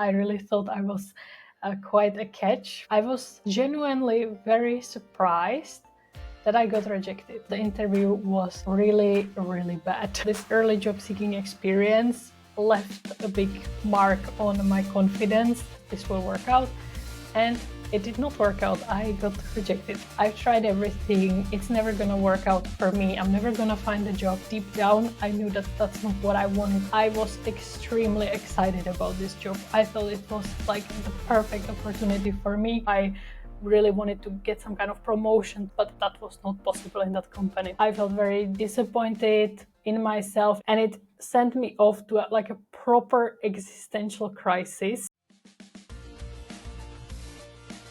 I really thought I was quite a catch. I was genuinely very surprised that I got rejected. The interview was really, really bad. This early job seeking experience left a big mark on my confidence. This will work out. And it did not work out. I got rejected. I've tried everything. It's never gonna work out for me. I'm never gonna find a job. Deep down, I knew that that's not what I wanted. I was extremely excited about this job. I thought it was like the perfect opportunity for me. I really wanted to get some kind of promotion, but that was not possible in that company. I felt very disappointed in myself, and it sent me off to a proper existential crisis.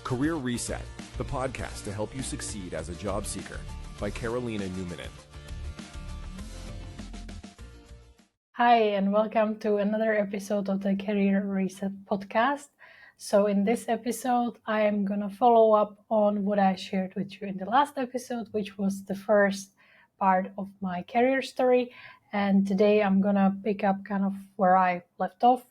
Career Reset, the podcast to help you succeed as a job seeker, by Carolina Newmanen. Hi, and welcome to another episode of the Career Reset podcast. So in this episode, I am going to follow up on what I shared with you in the last episode, which was the first part of my career story. And today I'm going to pick up kind of where I left off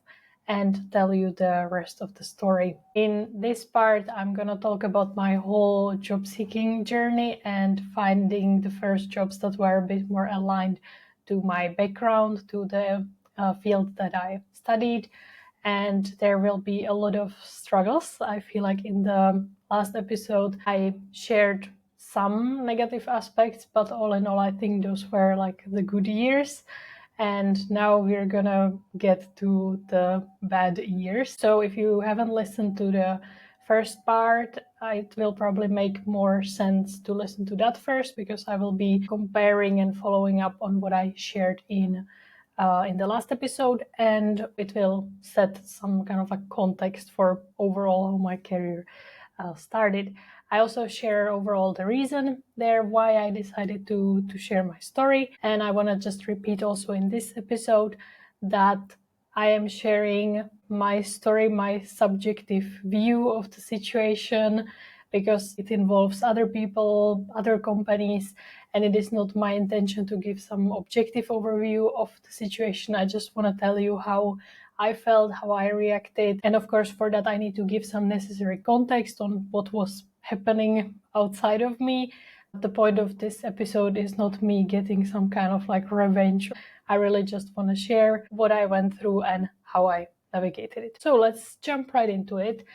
and tell you the rest of the story. In this part, I'm going to talk about my whole job seeking journey and finding the first jobs that were a bit more aligned to my background, to the field that I studied. And there will be a lot of struggles. I feel like in the last episode, I shared some negative aspects, but all in all, I think those were like the good years. And now we're gonna get to the bad years. So if you haven't listened to the first part, it will probably make more sense to listen to that first, because I will be comparing and following up on what I shared in the last episode, and it will set some kind of a context for overall how my career started. I also share overall the reason there why I decided to share my story. And I want to just repeat also in this episode that I am sharing my story, my subjective view of the situation, because it involves other people, other companies, and it is not my intention to give some objective overview of the situation. I just want to tell you how I felt, how I reacted. And of course, for that, I need to give some necessary context on what was happening outside of me. The point of this episode is not me getting some kind of like revenge. I really just want to share what I went through and how I navigated it. So let's jump right into it.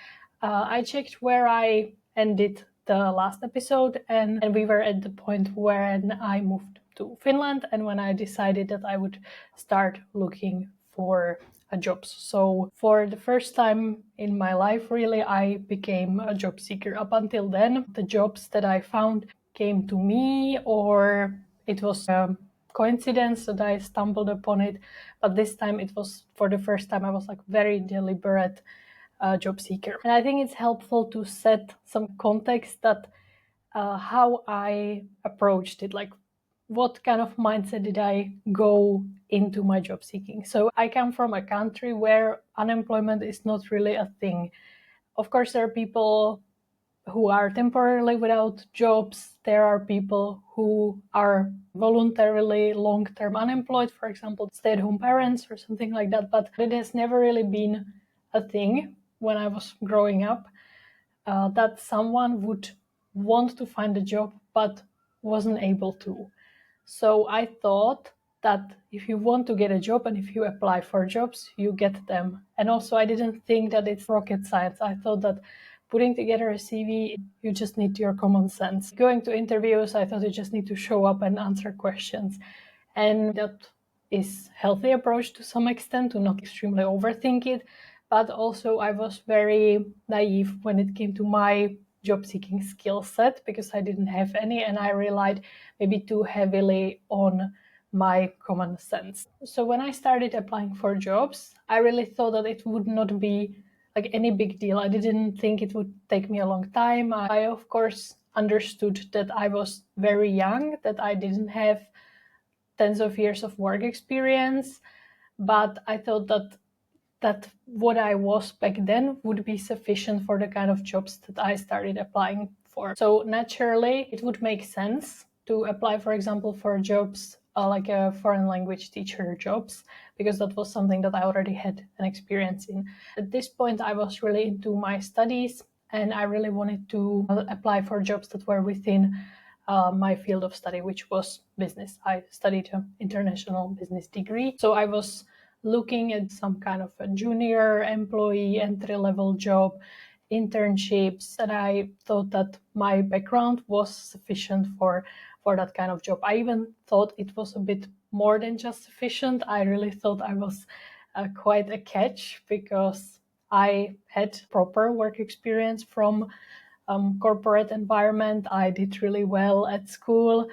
I checked where I ended the last episode, and we were at the point when I moved to Finland and when I decided that I would start looking for jobs. So for the first time in my life, really, I became a job seeker. Up until then, the jobs that I found came to me, or it was a coincidence that I stumbled upon it. But this time it was, for the first time, I was like very deliberate job seeker. And I think it's helpful to set some context that how I approached it, like what kind of mindset did I go into my job seeking. So I come from a country where unemployment is not really a thing. Of course, there are people who are temporarily without jobs. There are people who are voluntarily long-term unemployed, for example, stay-at-home parents or something like that. But it has never really been a thing when I was growing up, that someone would want to find a job but wasn't able to. So I thought that if you want to get a job and if you apply for jobs, you get them. And also I didn't think that it's rocket science. I thought that putting together a CV, you just need your common sense. Going to interviews, I thought you just need to show up and answer questions. And that is a healthy approach to some extent, to not extremely overthink it. But also I was very naive when it came to my job seeking skill set, because I didn't have any, and I relied maybe too heavily on my common sense. So when I started applying for jobs, I really thought that it would not be like any big deal. I didn't think it would take me a long time. I of course understood that I was very young, that I didn't have tens of years of work experience, but I thought that what I was back then would be sufficient for the kind of jobs that I started applying for. So naturally, it would make sense to apply, for example, for jobs like a foreign language teacher jobs, because that was something that I already had an experience in. At this point, I was really into my studies, and I really wanted to apply for jobs that were within my field of study, which was business. I studied an international business degree, so I was looking at some kind of a junior employee entry-level job, internships, and I thought that my background was sufficient for that kind of job. I even thought it was a bit more than just sufficient. I really thought I was quite a catch, because I had proper work experience from corporate environment. I did really well at school.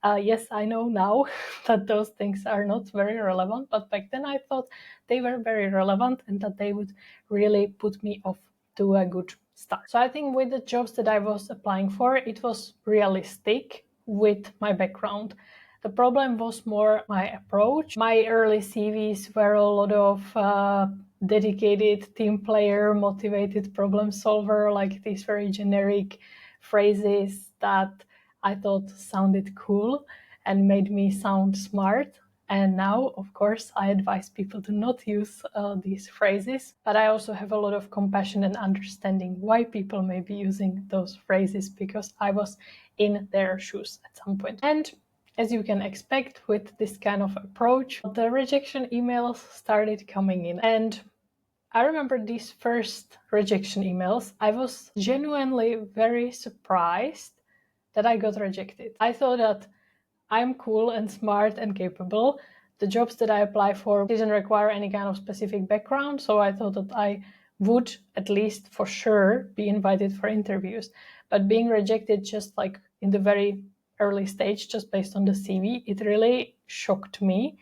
Yes, I know now that those things are not very relevant, but back then I thought they were very relevant and that they would really put me off to a good start. So I think with the jobs that I was applying for, it was realistic with my background. The problem was more my approach. My early CVs were a lot of dedicated team player, motivated problem solver, like these very generic phrases that I thought sounded cool and made me sound smart. And now, of course, I advise people to not use these phrases, but I also have a lot of compassion and understanding why people may be using those phrases, because I was in their shoes at some point. And as you can expect with this kind of approach, the rejection emails started coming in. And I remember these first rejection emails. I was genuinely very surprised that I got rejected. I thought that I'm cool and smart and capable. The jobs that I apply for didn't require any kind of specific background, so I thought that I would at least for sure be invited for interviews. But being rejected just like in the very early stage, just based on the CV, it really shocked me.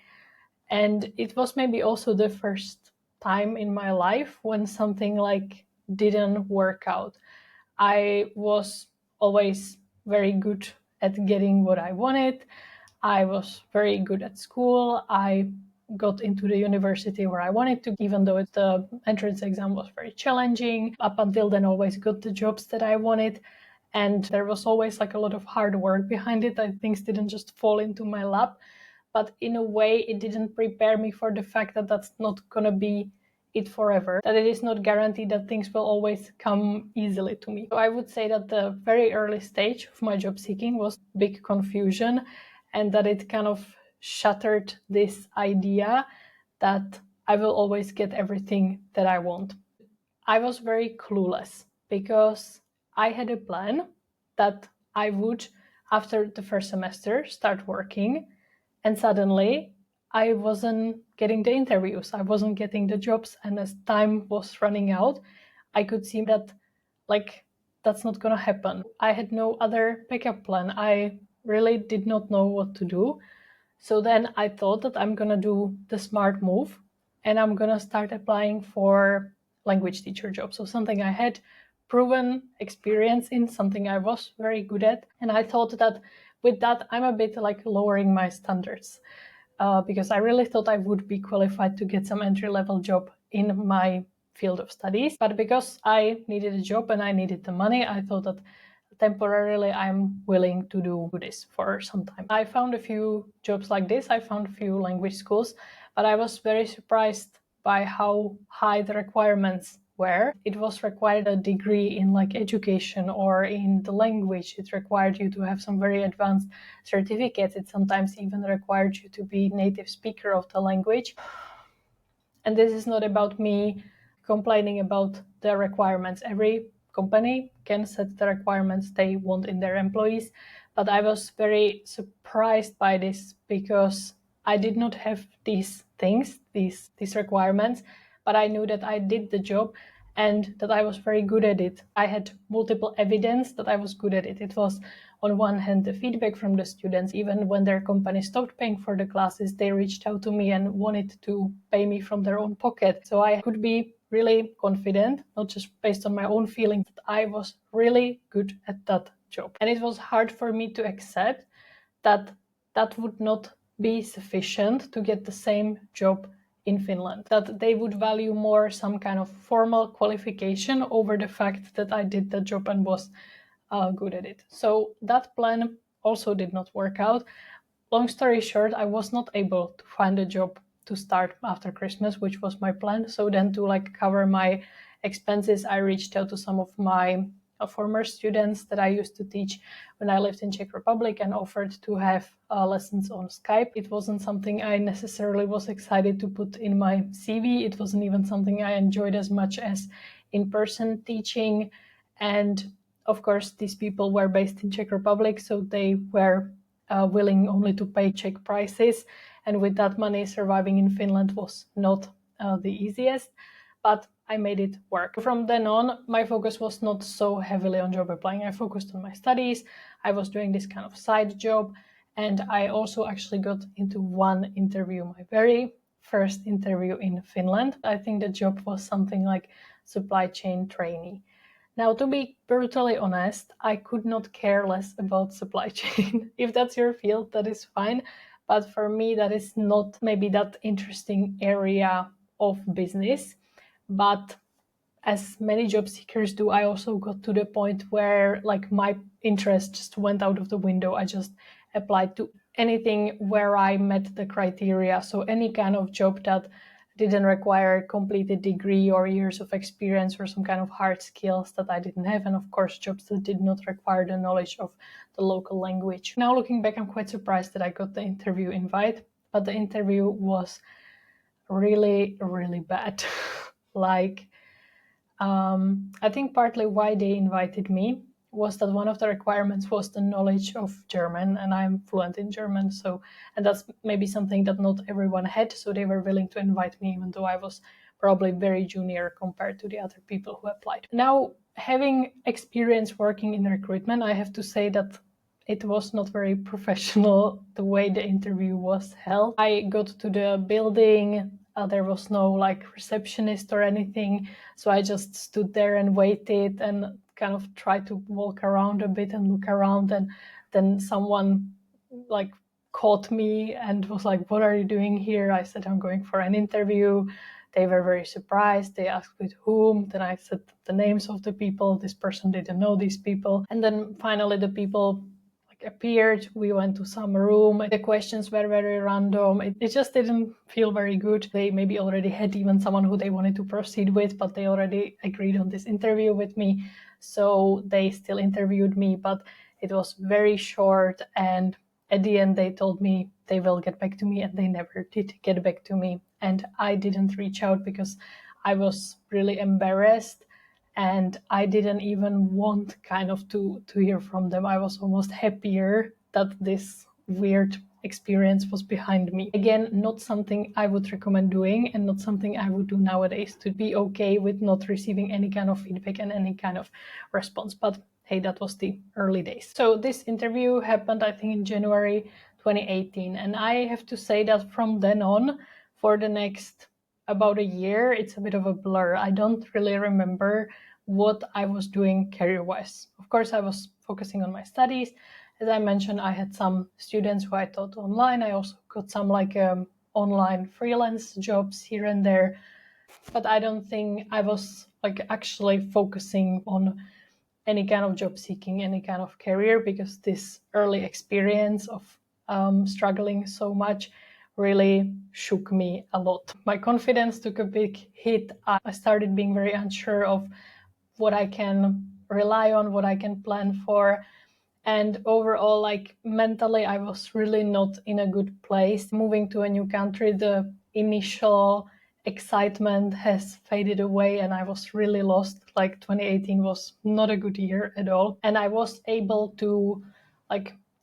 And it was maybe also the first time in my life when something like didn't work out. I was always very good at getting what I wanted. I was very good at school. I got into the university where I wanted to, even though the entrance exam was very challenging. Up until then, always got the jobs that I wanted. And there was always like a lot of hard work behind it. Things didn't just fall into my lap. But in a way, it didn't prepare me for the fact that that's not going to be it forever, that it is not guaranteed that things will always come easily to me. So I would say that the very early stage of my job seeking was big confusion, and that it kind of shattered this idea that I will always get everything that I want. I was very clueless because I had a plan that I would, after the first semester, start working, and suddenly I wasn't getting the interviews, I wasn't getting the jobs, and as time was running out, I could see that that's not gonna happen. I had no other backup plan. I really did not know what to do. So then I thought that I'm gonna do the smart move and I'm gonna start applying for language teacher jobs. So something I had proven experience in, something I was very good at. And I thought that with that, I'm a bit like lowering my standards because I really thought I would be qualified to get some entry-level job in my field of studies. But because I needed a job and I needed the money, I thought that temporarily I'm willing to do this for some time. I found a few jobs like this. I found a few language schools, but I was very surprised by how high the requirements were. It was required a degree in like education or in the language. It required you to have some very advanced certificates. It sometimes even required you to be native speaker of the language. And this is not about me complaining about the requirements. Every company can set the requirements they want in their employees, but I was very surprised by this because I did not have these things, these requirements, but I knew that I did the job and that I was very good at it. I had multiple evidence that I was good at it. It was, on one hand, the feedback from the students. Even when their company stopped paying for the classes, they reached out to me and wanted to pay me from their own pocket. So I could be really confident, not just based on my own feelings, that I was really good at that job. And it was hard for me to accept that that would not be sufficient to get the same job in Finland, that they would value more some kind of formal qualification over the fact that I did the job and was good at it. So that plan also did not work out. Long story short, I was not able to find a job to start after Christmas, which was my plan. So then to like cover my expenses, I reached out to some of my former students that I used to teach when I lived in Czech Republic and offered to have lessons on Skype. It wasn't something I necessarily was excited to put in my CV. It wasn't even something I enjoyed as much as in-person teaching. And of course, these people were based in Czech Republic, so they were willing only to pay Czech prices. And with that money, surviving in Finland was not the easiest, but I made it work. From then on, my focus was not so heavily on job applying. I focused on my studies. I was doing this kind of side job. And I also actually got into one interview, my very first interview in Finland. I think the job was something like supply chain trainee. Now, to be brutally honest, I could not care less about supply chain. If that's your field, that is fine. But for me, that is not maybe that interesting area of business. But as many job seekers do, I also got to the point where like my interest just went out of the window. I just applied to anything where I met the criteria. So any kind of job that didn't require a completed degree or years of experience or some kind of hard skills that I didn't have. And of course, jobs that did not require the knowledge of the local language. Now looking back, I'm quite surprised that I got the interview invite, but the interview was really, really bad. Like, I think partly why they invited me was that one of the requirements was the knowledge of German, and I'm fluent in German. So, and that's maybe something that not everyone had. So they were willing to invite me, even though I was probably very junior compared to the other people who applied. Now, having experience working in recruitment, I have to say that it was not very professional the way the interview was held. I got to the building. There was no like receptionist or anything. So I just stood there and waited and kind of tried to walk around a bit and look around. And then someone like caught me and was like, "What are you doing here?" I said, "I'm going for an interview." They were very surprised. They asked with whom. Then I said the names of the people. This person didn't know these people. And then finally the people appeared. We went to some room. The questions were very random. It just didn't feel very good. They maybe already had even someone who they wanted to proceed with, but they already agreed on this interview with me. So they still interviewed me, but it was very short. And at the end, they told me they will get back to me, and they never did get back to me. And I didn't reach out because I was really embarrassed. And I didn't even want kind of to hear from them. I was almost happier that this weird experience was behind me. Again, not something I would recommend doing and not something I would do nowadays, to be okay with not receiving any kind of feedback and any kind of response. But hey, that was the early days. So this interview happened, I think, in January 2018. And I have to say that from then on, for the next about a year, it's a bit of a blur. I don't really remember what I was doing career-wise. Of course, I was focusing on my studies. As I mentioned, I had some students who I taught online. I also got some online freelance jobs here and there. But I don't think I was actually focusing on any kind of job seeking, any kind of career, because this early experience of struggling so much really shook me a lot. My confidence took a big hit. I started being very unsure of what I can rely on, what I can plan for. And overall, mentally, I was really not in a good place. Moving to a new country, the initial excitement has faded away and I was really lost. 2018 was not a good year at all. And I was able to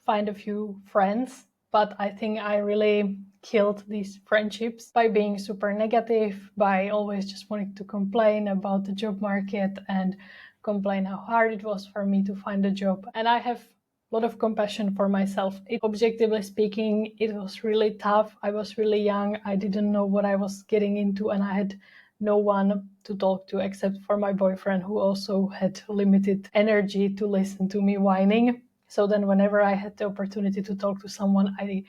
find a few friends, but I think I really killed these friendships by being super negative, by always just wanting to complain about the job market and complain how hard it was for me to find a job. And I have a lot of compassion for myself. Objectively speaking, it was really tough. I was really young. I didn't know what I was getting into, and I had no one to talk to except for my boyfriend, who also had limited energy to listen to me whining. So then whenever I had the opportunity to talk to someone, I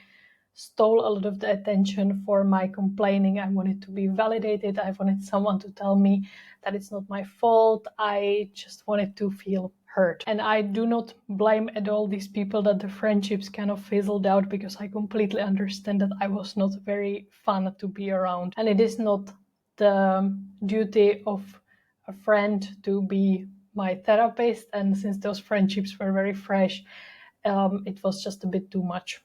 stole a lot of the attention for my complaining. I wanted to be validated. I wanted someone to tell me that it's not my fault. I just wanted to feel heard. And I do not blame at all these people that the friendships kind of fizzled out, because I completely understand that I was not very fun to be around. And it is not the duty of a friend to be my therapist. And since those friendships were very fresh, it was just a bit too much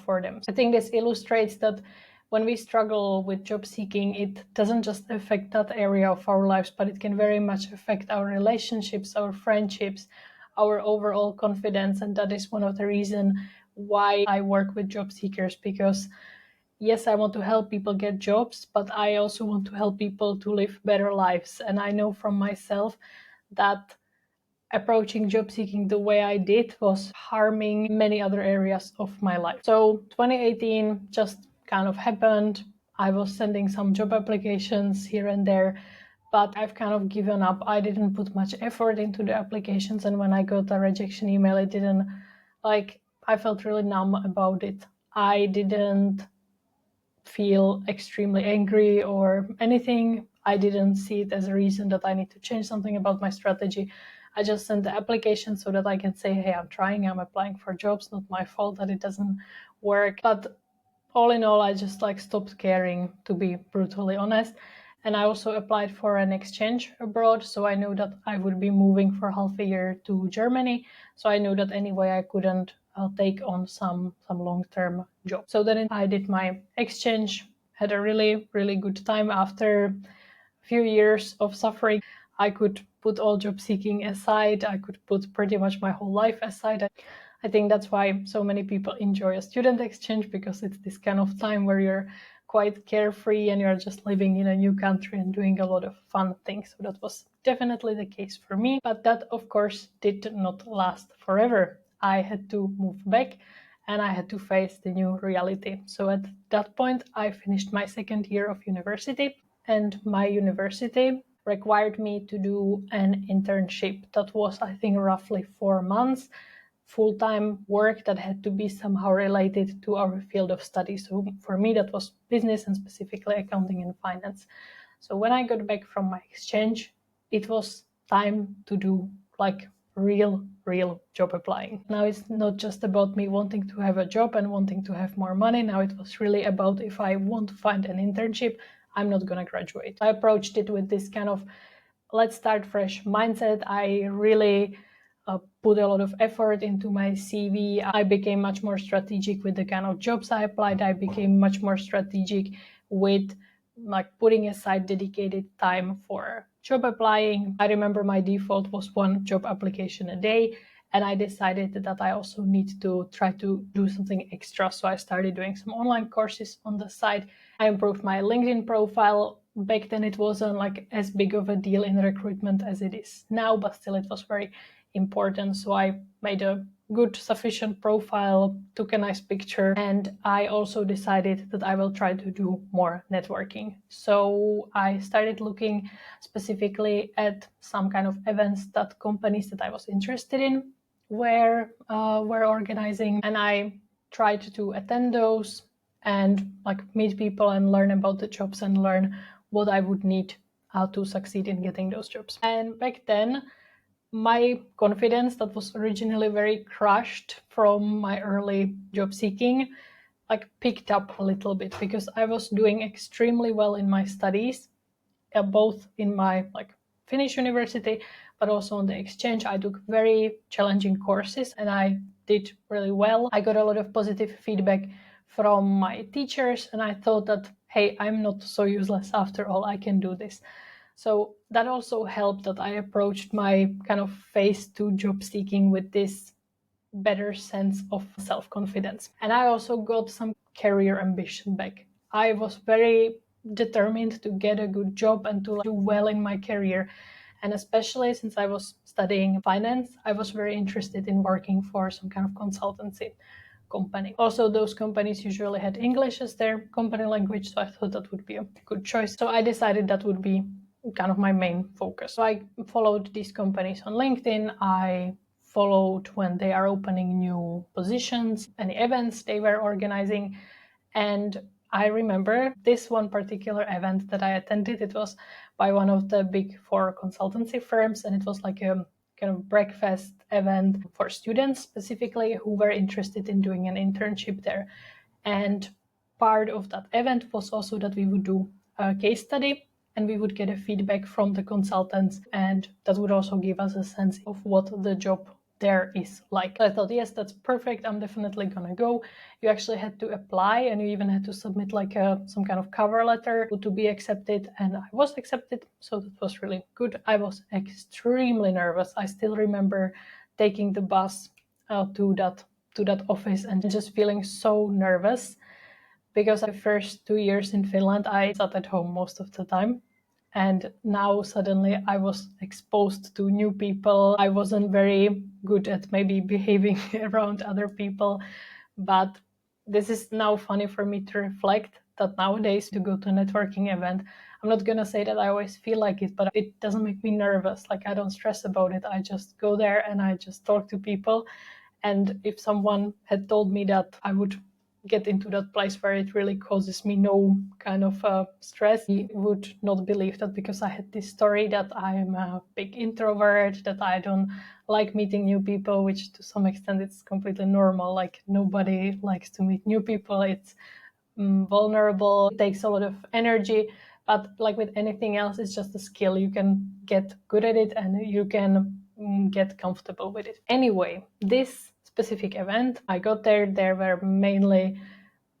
for them. I think this illustrates that when we struggle with job seeking, it doesn't just affect that area of our lives, but it can very much affect our relationships, our friendships, our overall confidence. And that is one of the reasons why I work with job seekers, because yes, I want to help people get jobs, but I also want to help people to live better lives. And I know from myself that approaching job seeking the way I did was harming many other areas of my life. So 2018 just kind of happened. I was sending some job applications here and there, but I've kind of given up. I didn't put much effort into the applications, and when I got a rejection email, it didn't, I felt really numb about it. I didn't feel extremely angry or anything. I didn't see it as a reason that I need to change something about my strategy. I just sent the application so that I can say, hey, I'm trying, I'm applying for jobs, not my fault that it doesn't work. But all in all, I just stopped caring, to be brutally honest. And I also applied for an exchange abroad, so I knew that I would be moving for half a year to Germany. So I knew that anyway I couldn't take on some long-term job. So then I did my exchange, had a really, really good time. After a few years of suffering, I could put all job seeking aside. I could put pretty much my whole life aside. I think that's why so many people enjoy a student exchange, because it's this kind of time where you're quite carefree and you're just living in a new country and doing a lot of fun things. So that was definitely the case for me. But that, of course, did not last forever. I had to move back and I had to face the new reality. So at that point, I finished my second year of university, and my university required me to do an internship that was, I think, roughly 4 months. Full-time work that had to be somehow related to our field of study. So for me, that was business, and specifically accounting and finance. So when I got back from my exchange, it was time to do real job applying. Now it's not just about me wanting to have a job and wanting to have more money. Now it was really about, if I want to find an internship, I'm not going to graduate. I approached it with this kind of let's start fresh mindset. I really put a lot of effort into my CV. I became much more strategic with the kind of jobs I applied. I became much more strategic with putting aside dedicated time for job applying. I remember my default was one job application a day, and I decided that I also need to try to do something extra. So I started doing some online courses on the side. I improved my LinkedIn profile. Back then it wasn't as big of a deal in recruitment as it is now, but still it was very important. So I made a good, sufficient profile, took a nice picture, and I also decided that I will try to do more networking. So I started looking specifically at some kind of events that companies that I was interested in were organizing, and I tried to attend those and meet people and learn about the jobs and learn what I would need to succeed in getting those jobs. And back then, my confidence that was originally very crushed from my early job seeking picked up a little bit, because I was doing extremely well in my studies, both in my Finnish university, but also on the exchange. I took very challenging courses and I did really well. I got a lot of positive feedback from my teachers, and I thought that, hey, I'm not so useless after all, I can do this. So that also helped that I approached my kind of phase 2 job seeking with this better sense of self-confidence. And I also got some career ambition back. I was very determined to get a good job and to do well in my career. And especially since I was studying finance, I was very interested in working for some kind of consultancy company. Also, those companies usually had English as their company language, so I thought that would be a good choice. So I decided that would be kind of my main focus. So I followed these companies on LinkedIn. I followed when they are opening new positions, any events they were organizing. And I remember this one particular event that I attended. It was by one of the big four consultancy firms, and it was like a kind of breakfast event for students specifically who were interested in doing an internship there. And part of that event was also that we would do a case study and we would get a feedback from the consultants, and that would also give us a sense of what the job there is like. I thought, yes, that's perfect, I'm definitely gonna go. You actually had to apply and you even had to submit like some kind of cover letter to be accepted, and I was accepted, so that was really good. I was extremely nervous. I still remember taking the bus to that office and just feeling so nervous, because the first 2 years in Finland I sat at home most of the time. And now suddenly I was exposed to new people. I wasn't very good at maybe behaving around other people. But this is now funny for me to reflect that nowadays to go to a networking event, I'm not going to say that I always feel like it, but it doesn't make me nervous. Like, I don't stress about it. I just go there and I just talk to people. And if someone had told me that I would get into that place where it really causes me no kind of stress, I would not believe that, because I had this story that I am a big introvert, that I don't like meeting new people, which to some extent it's completely normal. Like, nobody likes to meet new people. It's vulnerable, it takes a lot of energy, but like with anything else, it's just a skill. You can get good at it and you can get comfortable with it. Anyway, this specific event, I got there were mainly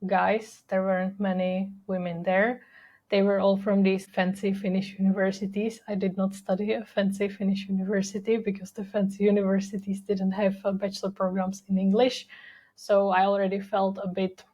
guys, there weren't many women there. They were all from these fancy Finnish universities. I did not study a fancy Finnish university because the fancy universities didn't have bachelor programs in English. So I already felt a bit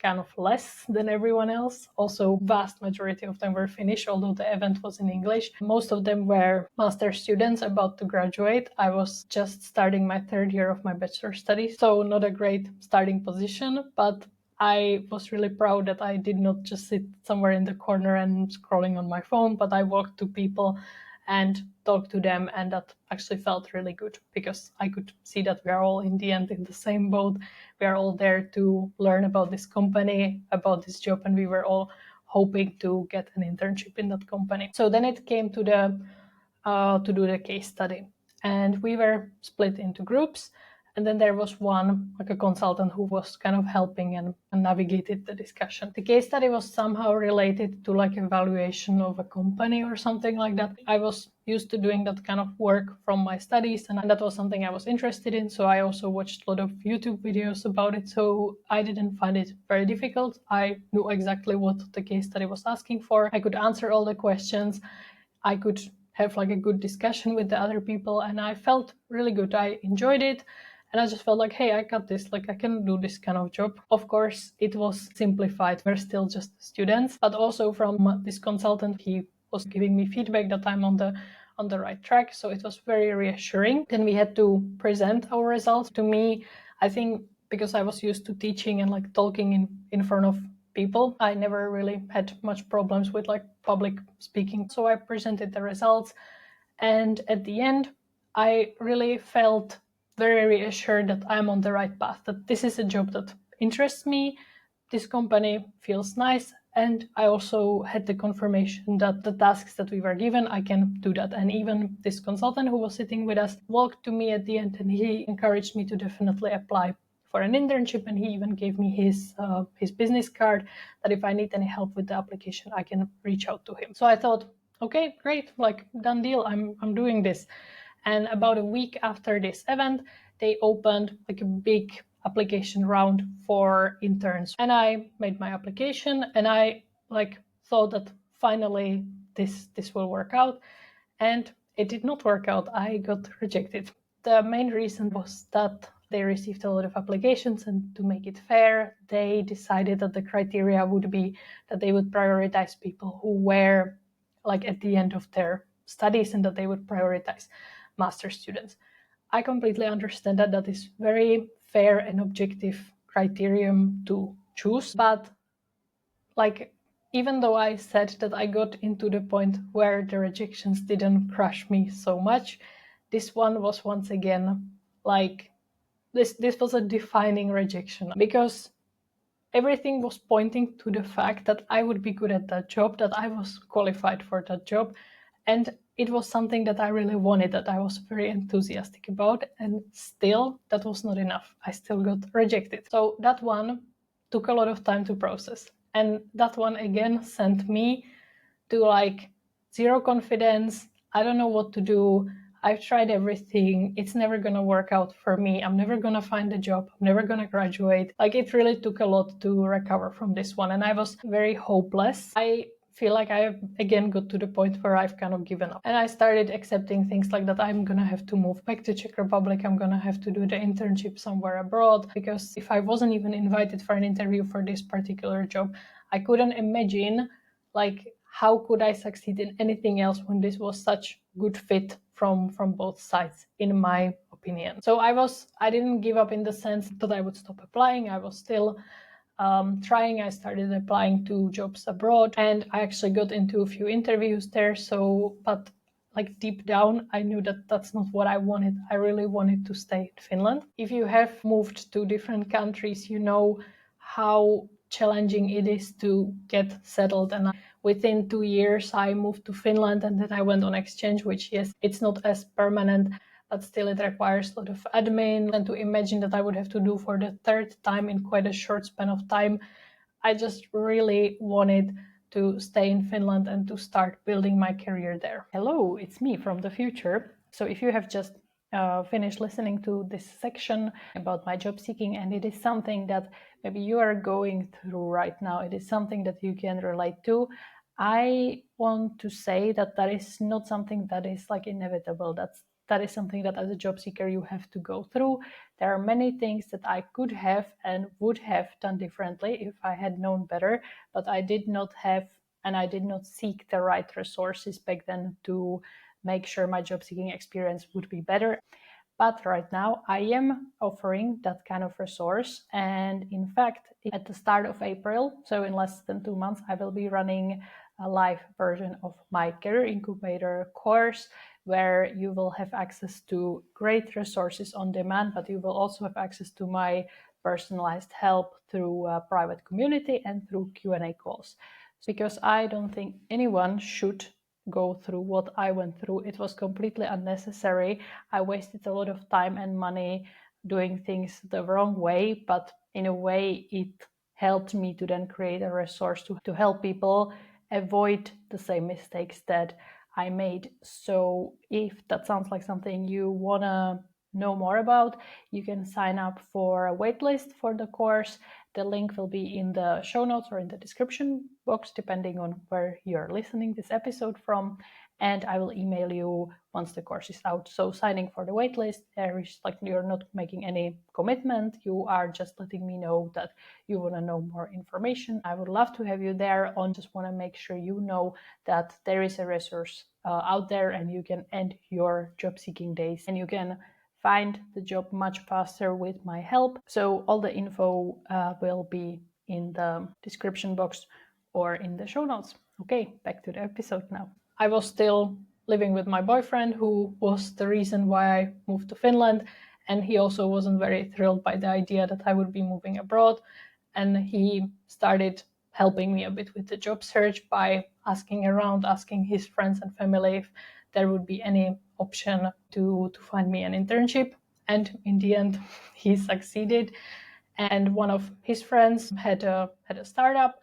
kind of less than everyone else. Also, vast majority of them were Finnish, although the event was in English. Most of them were master students about to graduate. I was just starting my third year of my bachelor studies, so not a great starting position, but I was really proud that I did not just sit somewhere in the corner and scrolling on my phone, but I walked to people and talked to them, and that actually felt really good, because I could see that we are all in the end in the same boat. We are all there to learn about this company, about this job, and we were all hoping to get an internship in that company. So then it came to to do the case study, and we were split into groups. And then there was one, like a consultant, who was kind of helping and navigated the discussion. The case study was somehow related to like evaluation of a company or something like that. I was used to doing that kind of work from my studies, and that was something I was interested in. So I also watched a lot of YouTube videos about it. So I didn't find it very difficult. I knew exactly what the case study was asking for. I could answer all the questions. I could have like a good discussion with the other people, and I felt really good. I enjoyed it. And I just felt like, hey, I got this, like I can do this kind of job. Of course, it was simplified. We're still just students, but also from this consultant, he was giving me feedback that I'm on the right track. So it was very reassuring. Then we had to present our results. To me, I think because I was used to teaching and like talking in front of people, I never really had much problems with like public speaking. So I presented the results, and at the end, I really felt very reassured that I'm on the right path, that this is a job that interests me, this company feels nice, and I also had the confirmation that the tasks that we were given, I can do that. And even this consultant who was sitting with us walked to me at the end and he encouraged me to definitely apply for an internship, and he even gave me his business card, that if I need any help with the application, I can reach out to him. So I thought, okay, great, like done deal, I'm doing this. And about a week after this event, they opened like a big application round for interns. And I made my application, and I like thought that finally this will work out. And it did not work out. I got rejected. The main reason was that they received a lot of applications, and to make it fair, they decided that the criteria would be that they would prioritize people who were like at the end of their studies, and that they would prioritize master students. I completely understand that that is very fair and objective criterion to choose, but like, even though I said that I got into the point where the rejections didn't crush me so much, this one was once again like this was a defining rejection, because everything was pointing to the fact that I would be good at that job, that I was qualified for that job, and it was something that I really wanted, that I was very enthusiastic about, and still that was not enough. I still got rejected. So that one took a lot of time to process, and that one again sent me to like zero confidence. I don't know what to do. I've tried everything. It's never going to work out for me. I'm never going to find a job. I'm never going to graduate. Like, it really took a lot to recover from this one. And I was very hopeless. I feel like I again got to the point where I've kind of given up. And I started accepting things like that I'm going to have to move back to Czech Republic. I'm going to have to do the internship somewhere abroad, because if I wasn't even invited for an interview for this particular job, I couldn't imagine like how could I succeed in anything else when this was such good fit from both sides, in my opinion. So I didn't give up in the sense that I would stop applying. I was still trying. I started applying to jobs abroad, and I actually got into a few interviews there. So, but like deep down, I knew that that's not what I wanted. I really wanted to stay in Finland. If you have moved to different countries, you know how challenging it is to get settled. And within 2 years, I moved to Finland, and then I went on exchange, which, yes, it's not as permanent, but still it requires a lot of admin. And to imagine that I would have to do for the third time in quite a short span of time, I just really wanted to stay in Finland and to start building my career there. Hello, it's me from the future. So if you have just finished listening to this section about my job seeking, and it is something that maybe you are going through right now, it is something that you can relate to, I want to say that that is not something that is like inevitable. That is something that as a job seeker you have to go through. There are many things that I could have and would have done differently if I had known better, but I did not have, and I did not seek the right resources back then to make sure my job seeking experience would be better. But right now I am offering that kind of resource. And in fact, at the start of April, so in less than 2 months, I will be running a live version of my Career Incubator course, where you will have access to great resources on demand, but you will also have access to my personalized help through a private community and through Q&A calls. Because I don't think anyone should go through what I went through. It was completely unnecessary. I wasted a lot of time and money doing things the wrong way, but in a way it helped me to then create a resource to help people avoid the same mistakes that I made. So if that sounds like something you want to know more about, you can sign up for a waitlist for the course. The link will be in the show notes or in the description box, depending on where you're listening this episode from. And I will email you once the course is out. So signing for the waitlist, there is like, you're not making any commitment. You are just letting me know that you want to know more information. I would love to have you there. On just want to make sure you know that there is a resource out there, and you can end your job seeking days, and you can find the job much faster with my help. So all the info will be in the description box or in the show notes. Okay, back to the episode now. I was still living with my boyfriend, who was the reason why I moved to Finland, and he also wasn't very thrilled by the idea that I would be moving abroad. And he started helping me a bit with the job search by asking around, asking his friends and family if there would be any option to find me an internship. And in the end, he succeeded. And one of his friends had a startup,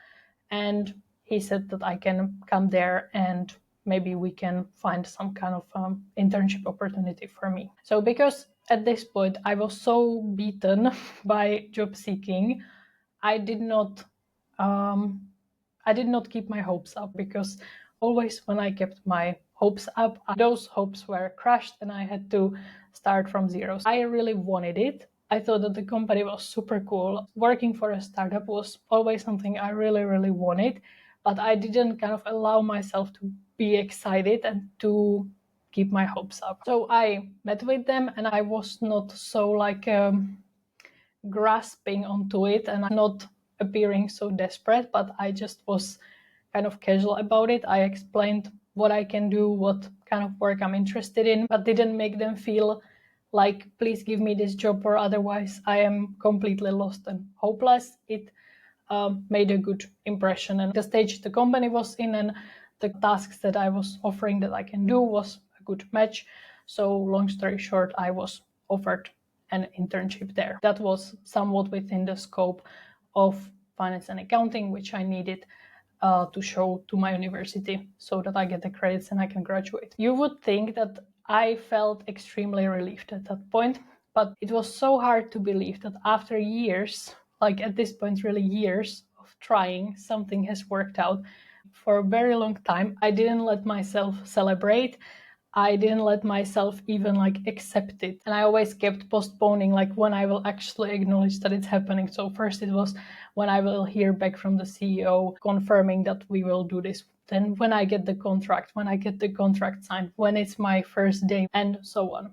and he said that I can come there and maybe we can find some kind of internship opportunity for me. So because at this point I was so beaten by job seeking, I did not keep my hopes up, because always when I kept my hopes up, those hopes were crushed and I had to start from zero. I really wanted it. I thought that the company was super cool. Working for a startup was always something I really, really wanted, but I didn't kind of allow myself to be excited and to keep my hopes up. So I met with them, and I was not so like grasping onto it and not appearing so desperate, but I just was kind of casual about it. I explained what I can do, what kind of work I'm interested in, but didn't make them feel like, please give me this job or otherwise I am completely lost and hopeless. It made a good impression, and the stage the company was in and the tasks that I was offering that I can do was a good match. So long story short, I was offered an internship there. That was somewhat within the scope of finance and accounting, which I needed to show to my university so that I get the credits and I can graduate. You would think that I felt extremely relieved at that point, but it was so hard to believe that after years, like at this point, really years of trying, something has worked out. For a very long time, I didn't let myself celebrate. I didn't let myself even accept it. And I always kept postponing when I will actually acknowledge that it's happening. So first it was when I will hear back from the CEO confirming that we will do this. Then when I get the contract, when I get the contract signed, when it's my first day, and so on.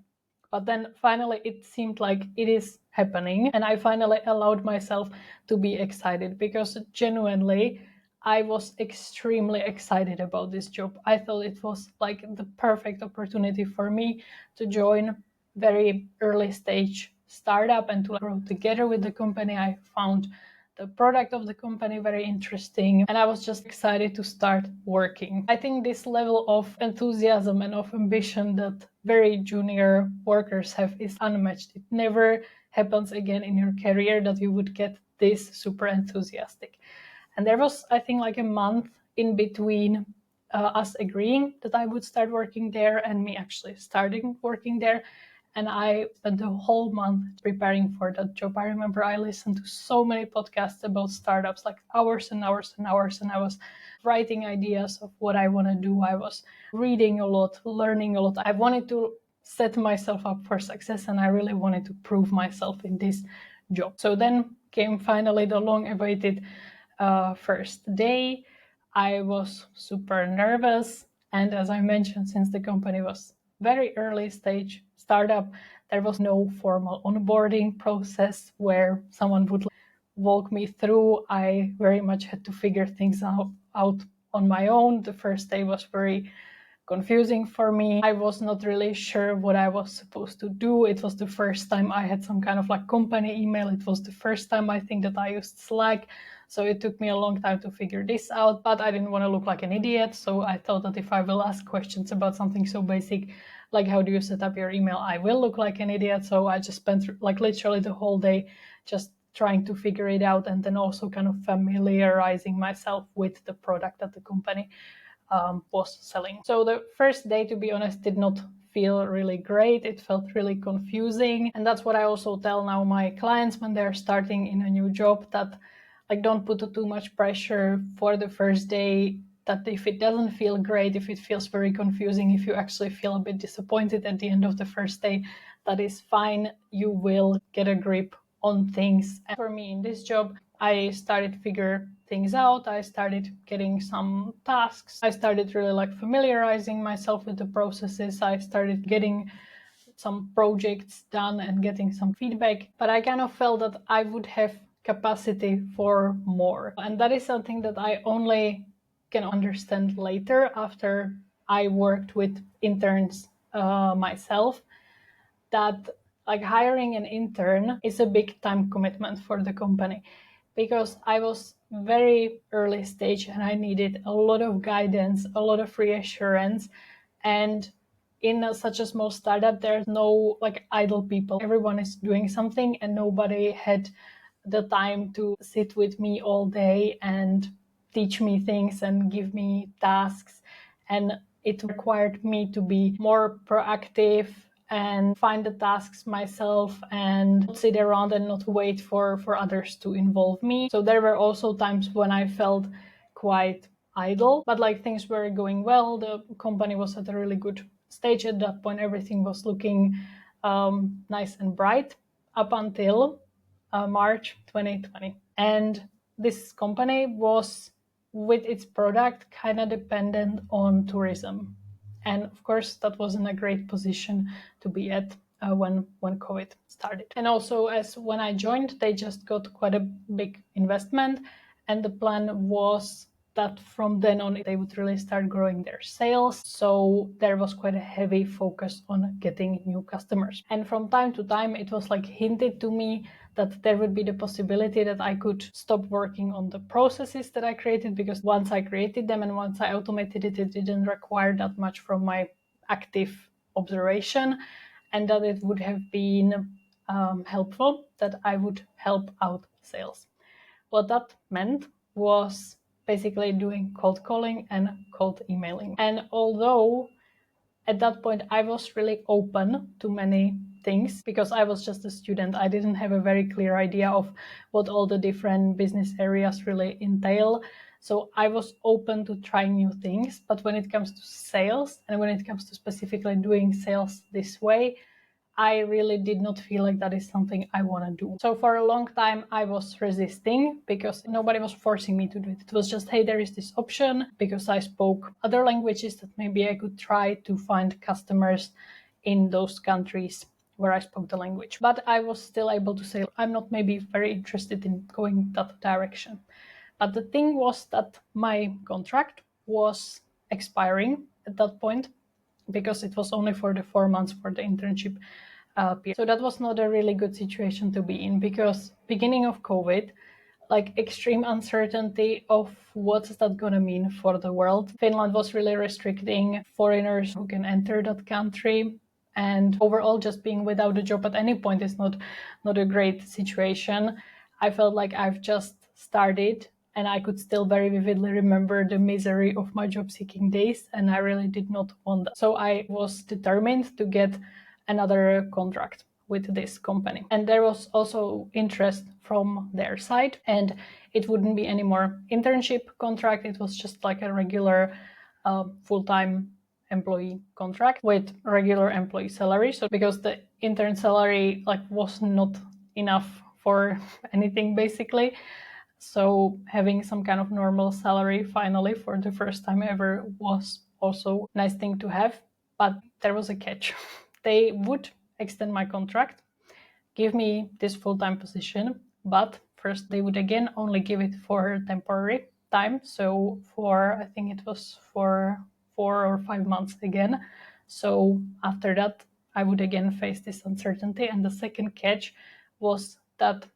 But then finally it seemed like it is happening, and I finally allowed myself to be excited, because genuinely I was extremely excited about this job. I thought it was the perfect opportunity for me to join very early stage startup and to grow together with the company. I found the product of the company very interesting, and I was just excited to start working. I think this level of enthusiasm and of ambition that very junior workers have is unmatched. It never happens again in your career that you would get this super enthusiastic. And there was, I think, a month in between us agreeing that I would start working there and me actually starting working there. And I spent the whole month preparing for that job. I remember I listened to so many podcasts about startups, hours and hours and hours. And I was writing ideas of what I want to do. I was reading a lot, learning a lot. I wanted to set myself up for success, and I really wanted to prove myself in this job. So then came finally the long-awaited first day. I was super nervous, and as I mentioned, since the company was very early stage startup, there was no formal onboarding process where someone would walk me through. I very much had to figure things out on my own. The first day was very confusing for me. I was not really sure what I was supposed to do. It was the first time I had some kind of company email. It was the first time I think that I used Slack. So it took me a long time to figure this out, but I didn't want to look like an idiot. So I thought that if I will ask questions about something so basic, like how do you set up your email, I will look like an idiot. So I just spent literally the whole day just trying to figure it out, and then also kind of familiarizing myself with the product that the company was selling. So the first day, to be honest, did not feel really great. It felt really confusing. And that's what I also tell now my clients when they're starting in a new job, that don't put too much pressure for the first day, that if it doesn't feel great, if it feels very confusing, if you actually feel a bit disappointed at the end of the first day, that is fine. You will get a grip on things. And for me in this job, I started figure things out. I started getting some tasks. I started really familiarizing myself with the processes. I started getting some projects done and getting some feedback, but I kind of felt that I would have capacity for more. And that is something that I only can understand later, after I worked with interns myself, that hiring an intern is a big time commitment for the company, because I was very early stage and I needed a lot of guidance, a lot of reassurance. And in such a small startup, there's no idle people. Everyone is doing something, and nobody had the time to sit with me all day and teach me things and give me tasks. And it required me to be more proactive and find the tasks myself and not sit around and not wait for others to involve me. So there were also times when I felt quite idle, but things were going well. The company was at a really good stage at that point. Everything was looking nice and bright up until March 2020. And this company was, with its product, kind of dependent on tourism. And of course, that wasn't a great position to be at when COVID started. And also, as when I joined, they just got quite a big investment, and the plan was that from then on they would really start growing their sales. So there was quite a heavy focus on getting new customers. And from time to time, it was like hinted to me that there would be the possibility that I could stop working on the processes that I created, because once I created them and once I automated it, it didn't require that much from my active observation, and that it would have been helpful that I would help out sales. What that meant was basically doing cold calling and cold emailing. And although at that point I was really open to many things, because I was just a student, I didn't have a very clear idea of what all the different business areas really entail. So I was open to trying new things. But when it comes to sales, and when it comes to specifically doing sales this way, I really did not feel like that is something I want to do. So for a long time, I was resisting because nobody was forcing me to do it. It was just, hey, there is this option, because I spoke other languages, that maybe I could try to find customers in those countries where I spoke the language. But I was still able to say, I'm not maybe very interested in going that direction. But the thing was that my contract was expiring at that point, because it was only for the 4 months for the internship period. So that was not a really good situation to be in, because beginning of COVID, like extreme uncertainty of what's that going to mean for the world. Finland was really restricting foreigners who can enter that country. And overall, just being without a job at any point is not a great situation. I felt like I've just started, and I could still very vividly remember the misery of my job seeking days, and I really did not want that. So I was determined to get another contract with this company. And there was also interest from their side, and it wouldn't be any more internship contract. It was just like a regular full-time employee contract with regular employee salary. So because the intern salary like was not enough for anything basically, so having some kind of normal salary finally for the first time ever was also a nice thing to have. But there was a catch. They would extend my contract, give me this full-time position, but first they would again only give it for temporary time. So I think it was for 4 or 5 months again. So after that, I would again face this uncertainty. And the second catch was that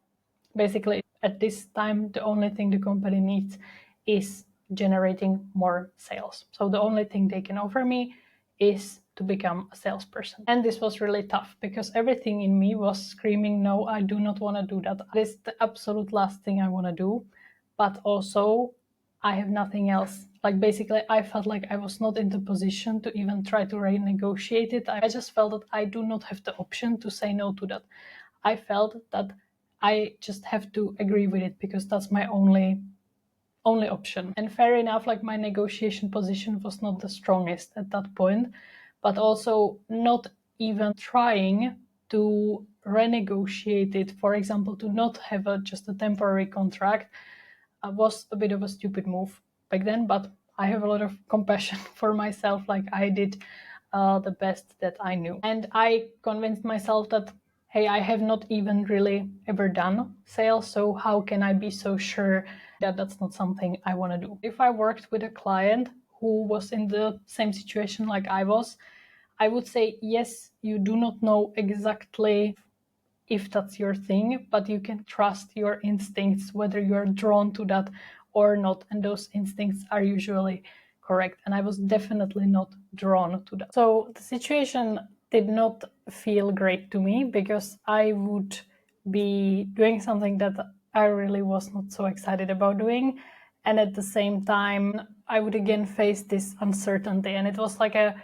basically at this time, the only thing the company needs is generating more sales. So the only thing they can offer me is to become a salesperson. And this was really tough, because everything in me was screaming, no, I do not want to do that. This is the absolute last thing I want to do. But also, I have nothing else. Like basically, I felt like I was not in the position to even try to renegotiate it. I just felt that I do not have the option to say no to that. I felt that I just have to agree with it, because that's my only option. And fair enough, like my negotiation position was not the strongest at that point, but also not even trying to renegotiate it, for example, to not have just a temporary contract, was a bit of a stupid move back then. But I have a lot of compassion for myself. Like I did the best that I knew. And I convinced myself that, hey, I have not even really ever done sales, so how can I be so sure that that's not something I want to do? If I worked with a client who was in the same situation like I was, I would say, yes, you do not know exactly if that's your thing, but you can trust your instincts, whether you're drawn to that or not. And those instincts are usually correct. And I was definitely not drawn to that. So the situation did not feel great to me, because I would be doing something that I really was not so excited about doing. And at the same time, I would again face this uncertainty. And it was like a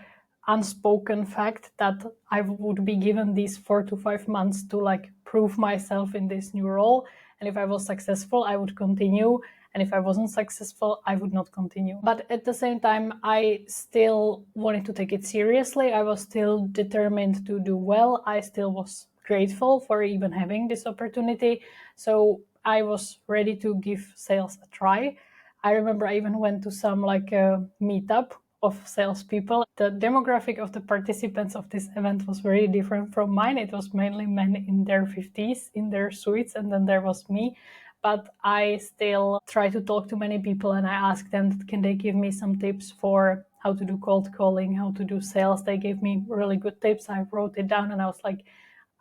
unspoken fact that I would be given these 4 to 5 months to like prove myself in this new role. And if I was successful, I would continue. And if I wasn't successful, I would not continue. But at the same time, I still wanted to take it seriously. I was still determined to do well. I still was grateful for even having this opportunity. So I was ready to give sales a try. I remember I even went to some like a meetup of salespeople. The demographic of the participants of this event was very different from mine. It was mainly men in their 50s in their suites, and then there was me but I still try to talk to many people and I ask them, can they give me some tips for how to do cold calling, how to do sales. They gave me really good tips. I wrote it down and I was like,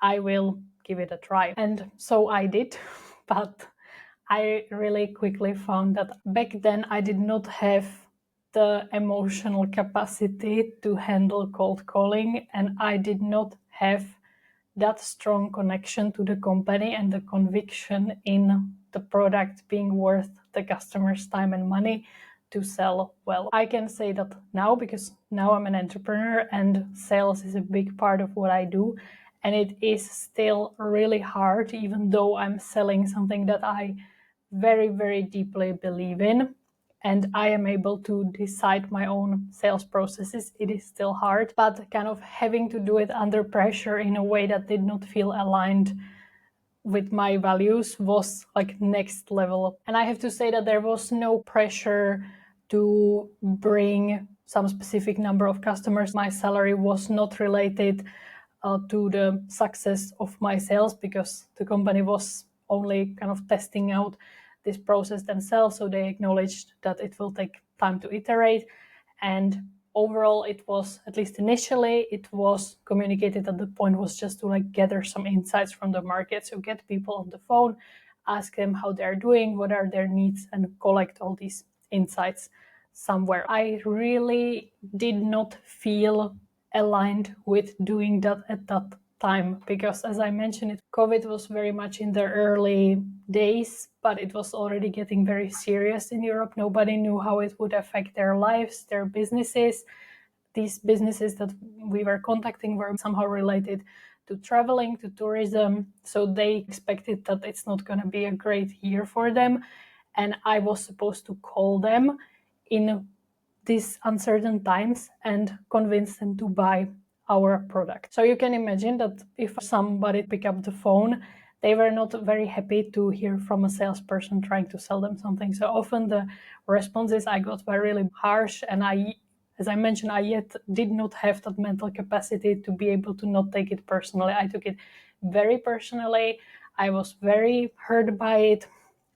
I will give it a try. And so I did, but I really quickly found that back then I did not have the emotional capacity to handle cold calling, and I did not have that strong connection to the company and the conviction in the product being worth the customer's time and money to sell well. I can say that now because now I'm an entrepreneur and sales is a big part of what I do, and it is still really hard even though I'm selling something that I very, very deeply believe in and I am able to decide my own sales processes. It is still hard, but kind of having to do it under pressure in a way that did not feel aligned with my values was like next level. And I have to say that there was no pressure to bring some specific number of customers. My salary was not related to the success of my sales because the company was only kind of testing out this process themselves. So they acknowledged that it will take time to iterate. And overall, it was, at least initially, it was communicated that the point was just to like gather some insights from the market. So get people on the phone, ask them how they're doing, what are their needs, and collect all these insights somewhere. I really did not feel aligned with doing that at that time because, as I mentioned, COVID was very much in the early days, but it was already getting very serious in Europe. Nobody knew how it would affect their lives, their businesses. These businesses that we were contacting were somehow related to traveling, to tourism, so they expected that it's not going to be a great year for them. And I was supposed to call them in these uncertain times and convince them to buy our product. So you can imagine that if somebody pick up the phone, they were not very happy to hear from a salesperson trying to sell them something. So often the responses I got were really harsh, and as I mentioned, I yet did not have that mental capacity to be able to not take it personally. I took it very personally. I was very hurt by it.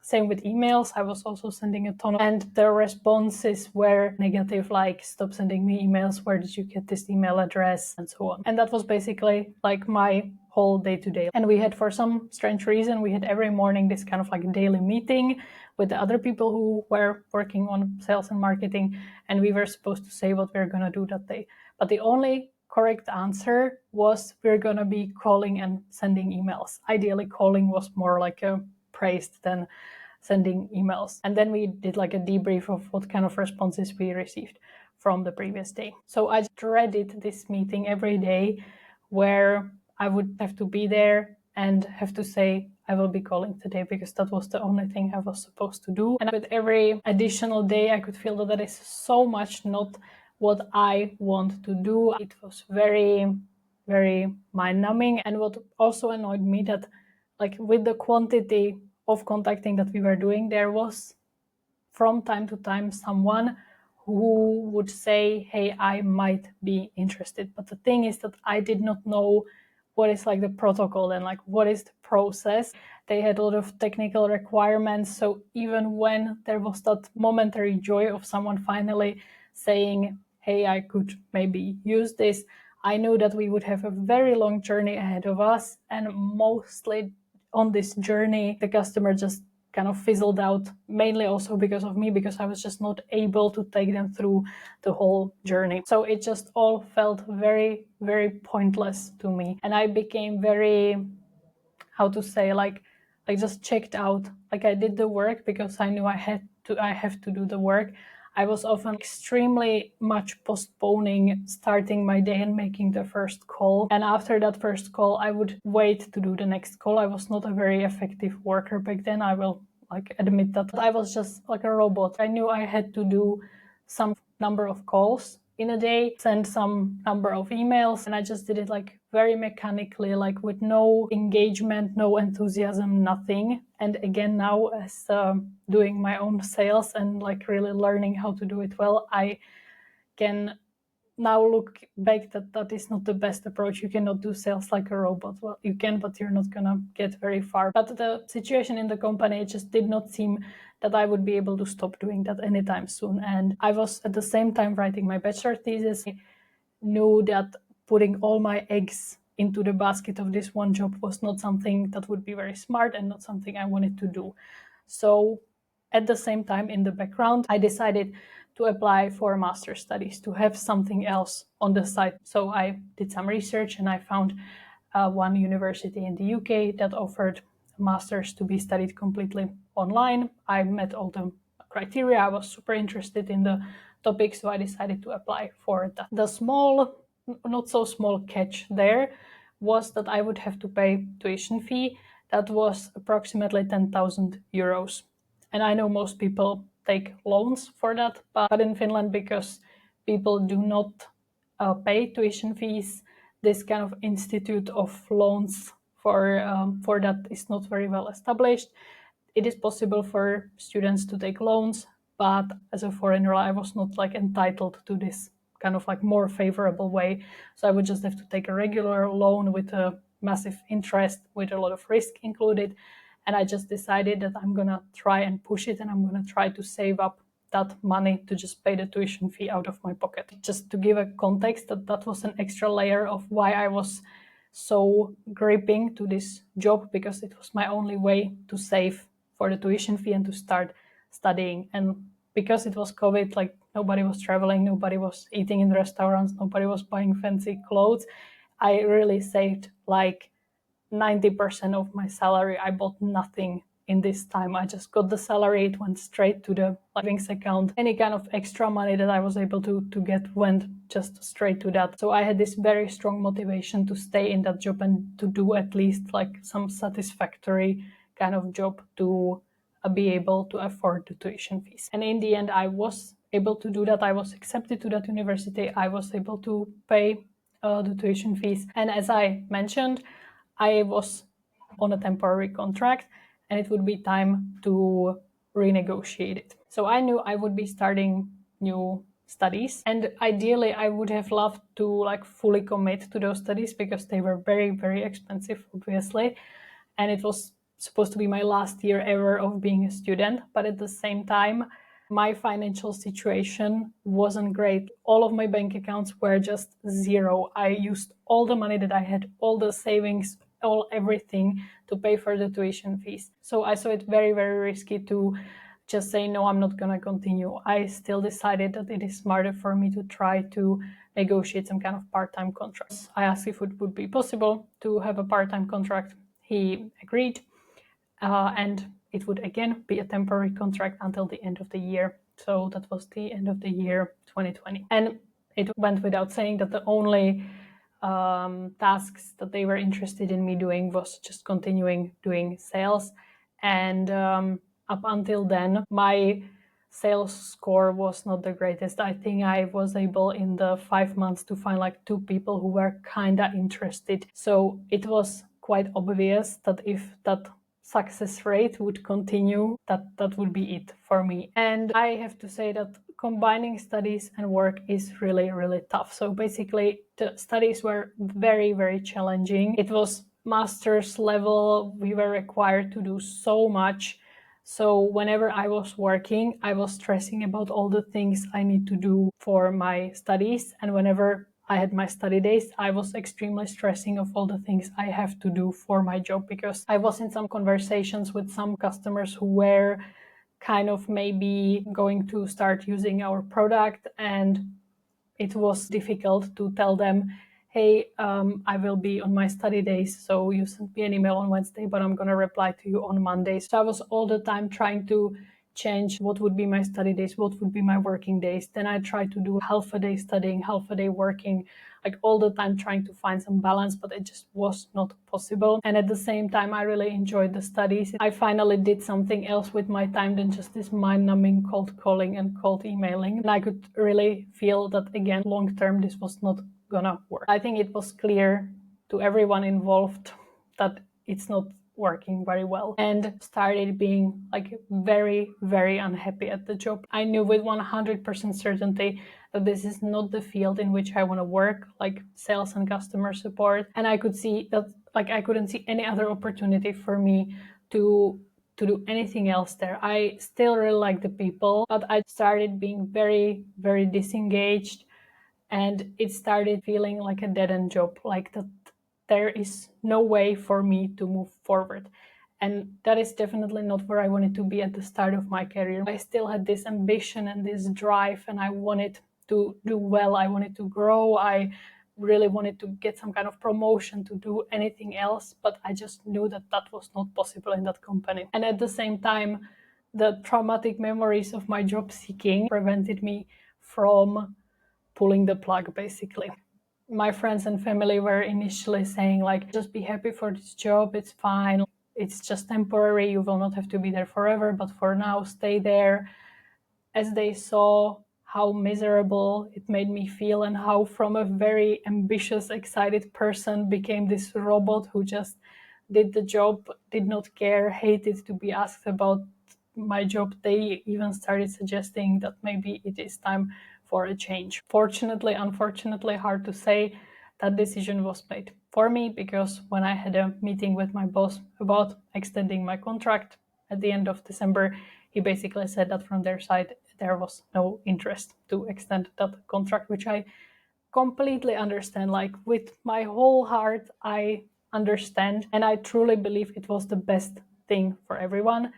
Same with emails. I was also sending a ton and the responses were negative, like stop sending me emails, where did you get this email address, and so on. And that was basically like my whole day to day. And we had, for some strange reason, we had every morning this kind of like daily meeting with the other people who were working on sales and marketing, and we were supposed to say what we we're going to do that day. But the only correct answer was we're going to be calling and sending emails. Ideally, calling was more like a praised than sending emails. And then we did like a debrief of what kind of responses we received from the previous day. So I dreaded this meeting every day where I would have to be there and have to say, I will be calling today, because that was the only thing I was supposed to do. And with every additional day, I could feel that that is so much not what I want to do. It was very, very mind-numbing. And what also annoyed me that like with the quantity of contacting that we were doing, there was from time to time someone who would say, hey, I might be interested. But the thing is that I did not know what is like the protocol and like what is the process. They had a lot of technical requirements. So even when there was that momentary joy of someone finally saying, hey, I could maybe use this, I knew that we would have a very long journey ahead of us. And mostly on this journey, the customer just kind of fizzled out, mainly also because of me, because I was just not able to take them through the whole journey. So it just all felt very, very pointless to me. And I became very, how to say, like just checked out. Like I did the work because I knew I have to do the work. I was often extremely much postponing starting my day and making the first call. And after that first call, I would wait to do the next call. I was not a very effective worker back then. I will like admit that. I was just like a robot. I knew I had to do some number of calls in a day, send some number of emails, and I just did it like very mechanically, like with no engagement, no enthusiasm, nothing. And again, now as doing my own sales and like really learning how to do it well, I can now look back that is not the best approach. You cannot do sales like a robot. Well, you can, but you're not gonna get very far. But the situation in the company, it just did not seem that I would be able to stop doing that anytime soon. And I was at the same time writing my bachelor thesis. I knew that putting all my eggs into the basket of this one job was not something that would be very smart and not something I wanted to do. So at the same time, in the background, I decided to apply for master's studies, to have something else on the side. So I did some research and I found one university in the UK that offered a master's to be studied completely online. I met all the criteria. I was super interested in the topic, so I decided to apply for that. The small, not so small catch there was that I would have to pay tuition fee. That was approximately 10,000 euros. And I know most people take loans for that, but in Finland, because people do not pay tuition fees, this kind of institute of loans for that is not very well established. It is possible for students to take loans, but as a foreigner, I was not like entitled to this kind of like more favorable way. So I would just have to take a regular loan with a massive interest, with a lot of risk included. And I just decided that I'm gonna try and push it, and I'm gonna try to save up that money to just pay the tuition fee out of my pocket. Just to give a context, that was an extra layer of why I was so gripping to this job, because it was my only way to save for the tuition fee and to start studying. And because it was COVID, like nobody was traveling, nobody was eating in restaurants, nobody was buying fancy clothes, I really saved like 90% of my salary. I bought nothing in this time. I just got the salary, it went straight to the savings account. Any kind of extra money that I was able to get went just straight to that. So I had this very strong motivation to stay in that job and to do at least like some satisfactory kind of job to be able to afford the tuition fees. And in the end, I was able to do that. I was accepted to that university. I was able to pay the tuition fees. And as I mentioned, I was on a temporary contract and it would be time to renegotiate it. So I knew I would be starting new studies, and ideally I would have loved to like fully commit to those studies because they were very, very expensive, obviously, and it was supposed to be my last year ever of being a student. But at the same time, my financial situation wasn't great. All of my bank accounts were just zero. I used all the money that I had, all the savings, everything to pay for the tuition fees. So I saw it very, very risky to just say, no, I'm not going to continue. I still decided that it is smarter for me to try to negotiate some kind of part-time contracts. I asked if it would be possible to have a part-time contract. He agreed. And it would again be a temporary contract until the end of the year. So that was the end of the year 2020. And it went without saying that the only tasks that they were interested in me doing was just continuing doing sales. And up until then, my sales score was not the greatest. I think I was able in the 5 months to find like 2 people who were kind of interested. So it was quite obvious that if that success rate would continue, that would be it for me. And I have to say that combining studies and work is really, really tough. So basically the studies were very, very challenging. It was master's level. We were required to do so much. So whenever I was working, I was stressing about all the things I need to do for my studies. And whenever I had my study days, I was extremely stressing of all the things I have to do for my job, because I was in some conversations with some customers who were kind of maybe going to start using our product, and it was difficult to tell them, hey, I will be on my study days, so you send me an email on Wednesday, but I'm going to reply to you on Monday. So I was all the time trying to change what would be my study days, what would be my working days. Then I tried to do half a day studying, half a day working, like all the time trying to find some balance, but it just was not possible. And at the same time, I really enjoyed the studies. I finally did something else with my time than just this mind-numbing cold calling and cold emailing. And I could really feel that, again, long-term, this was not gonna work. I think it was clear to everyone involved that it's not working very well, and started being like very, very unhappy at the job. I knew with 100% certainty that this is not the field in which I want to work, like sales and customer support. And I could see that, like, I couldn't see any other opportunity for me to do anything else there. I still really like the people, but I started being very, very disengaged, and it started feeling like a dead-end job, like that there is no way for me to move forward. And that is definitely not where I wanted to be at the start of my career. I still had this ambition and this drive, and I wanted to do well. I wanted to grow. I really wanted to get some kind of promotion, to do anything else, but I just knew that that was not possible in that company. And at the same time, the traumatic memories of my job seeking prevented me from pulling the plug, basically. My friends and family were initially saying, like, just be happy for this job, it's fine, it's just temporary, you will not have to be there forever, but for now, stay there. As they saw how miserable it made me feel, and how from a very ambitious, excited person became this robot who just did the job, did not care, hated to be asked about my job, they even started suggesting that maybe it is time for a change. Fortunately, unfortunately, hard to say, that decision was made for me, because when I had a meeting with my boss about extending my contract at the end of December, he basically said that from their side there was no interest to extend that contract, which I completely understand. Like, with my whole heart, I understand, and I truly believe it was the best thing for everyone.